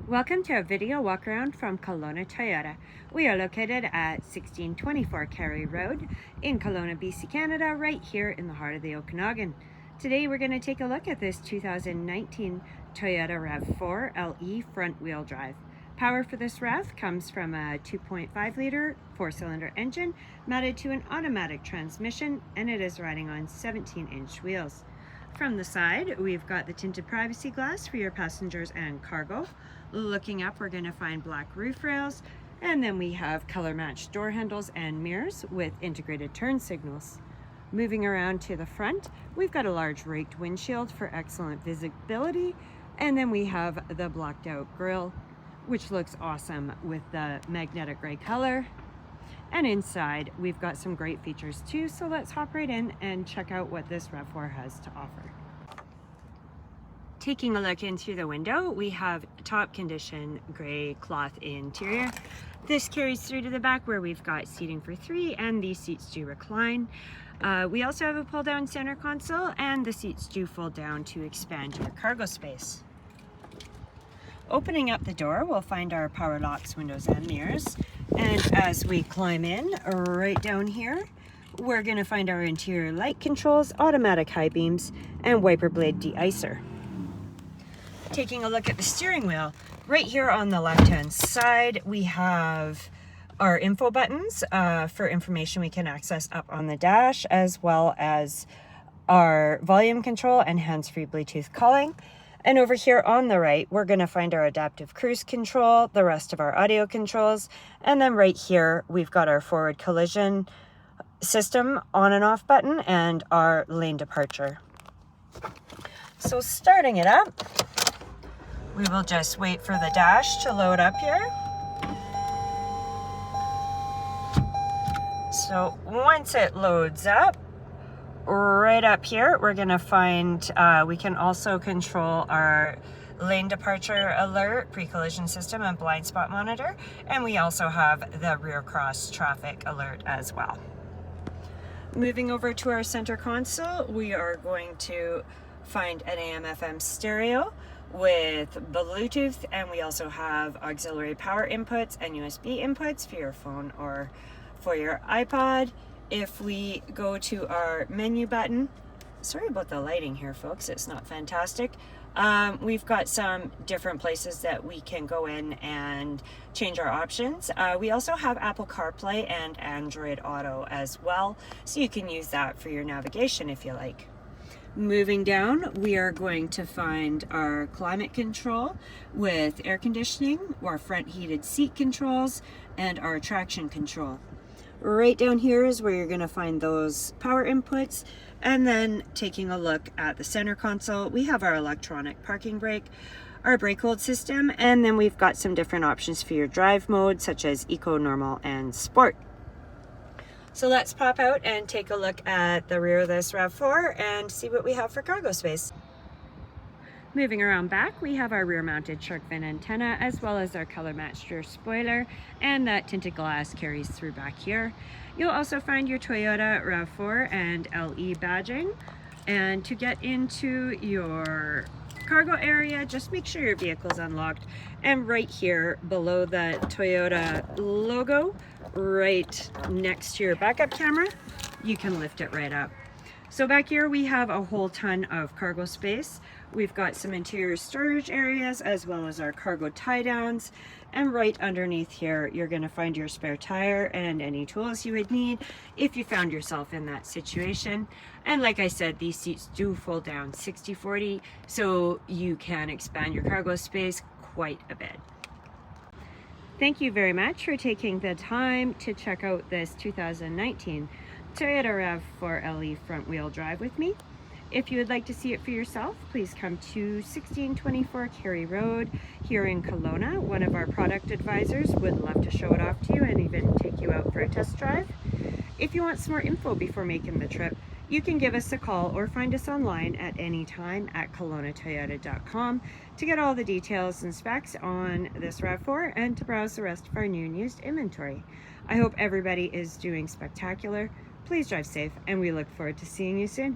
Welcome to a video walk around from Kelowna Toyota. We are located at 1624 Carey Road in Kelowna, BC, Canada, right here in the heart of the Okanagan. Today we're going to take a look at this 2019 Toyota RAV4 LE front wheel drive. Power for this RAV comes from a 2.5 liter 4-cylinder engine mounted to an automatic transmission, and it is riding on 17-inch wheels. From the side, we've got the tinted privacy glass for your passengers and cargo. Looking up, we're going to find black roof rails, and then we have color matched door handles and mirrors with integrated turn signals. Moving around to the front, we've got a large raked windshield for excellent visibility, and then we have the blacked out grille, which looks awesome with the magnetic gray color. And inside, we've got some great features too, so let's hop right in and check out what this RAV4 has to offer. Taking a look in through the window, we have top condition gray cloth interior. This carries through to the back where we've got seating for 3, and these seats do recline. We also have a pull down center console, and the seats do fold down to expand your cargo space. Opening up the door, we'll find our power locks, windows, and mirrors. And as we climb in, right down here, we're going to find our interior light controls, automatic high beams, and wiper blade De-Icer. Taking a look at the steering wheel, right here on the left-hand side, we have our info buttons for information we can access up on the dash, as well as our volume control and hands-free Bluetooth calling. And over here on the right, we're going to find our adaptive cruise control, the rest of our audio controls, and then right here, we've got our forward collision system on and off button and our lane departure. So starting it up, we will just wait for the dash to load up here. So once it loads up, right up here, we're going to find we can also control our lane departure alert, pre-collision system, and blind spot monitor. And we also have the rear cross traffic alert as well. Moving over to our center console, we are going to find an AM/FM stereo with Bluetooth, and we also have auxiliary power inputs and USB inputs for your phone or for your iPod. If we go to our menu button, sorry about the lighting here, folks, it's not fantastic. We've got some different places that we can go in and change our options. We also have Apple CarPlay and Android Auto as well, so you can use that for your navigation if you like. Moving down, we are going to find our climate control with air conditioning, our front heated seat controls, and our traction control. Right down here is where you're going to find those power inputs. And then taking a look at the center console, we have our electronic parking brake, our brake hold system, and then we've got some different options for your drive mode, such as Eco, Normal, and Sport. So let's pop out and take a look at the rear of this RAV4 and see what we have for cargo space. Moving around back, we have our rear-mounted shark fin antenna, as well as our color-matched rear spoiler, and that tinted glass carries through back here. You'll also find your Toyota RAV4 and LE badging. And to get into your cargo area, just make sure your vehicle's unlocked. And right here, below the Toyota logo, right next to your backup camera, you can lift it right up. So back here we have a whole ton of cargo space. We've got some interior storage areas as well as our cargo tie downs, and right underneath here you're going to find your spare tire and any tools you would need if you found yourself in that situation. And like I said, these seats do fold down 60/40, so you can expand your cargo space quite a bit. Thank you very much for taking the time to check out this 2019 Toyota RAV4 LE front wheel drive with me. If you would like to see it for yourself, please come to 1624 Carey Road here in Kelowna. One of our product advisors would love to show it off to you and even take you out for a test drive. If you want some more info before making the trip, you can give us a call or find us online at any time at KelownaToyota.com to get all the details and specs on this RAV4 and to browse the rest of our new and used inventory. I hope everybody is doing spectacular. Please drive safe, and we look forward to seeing you soon.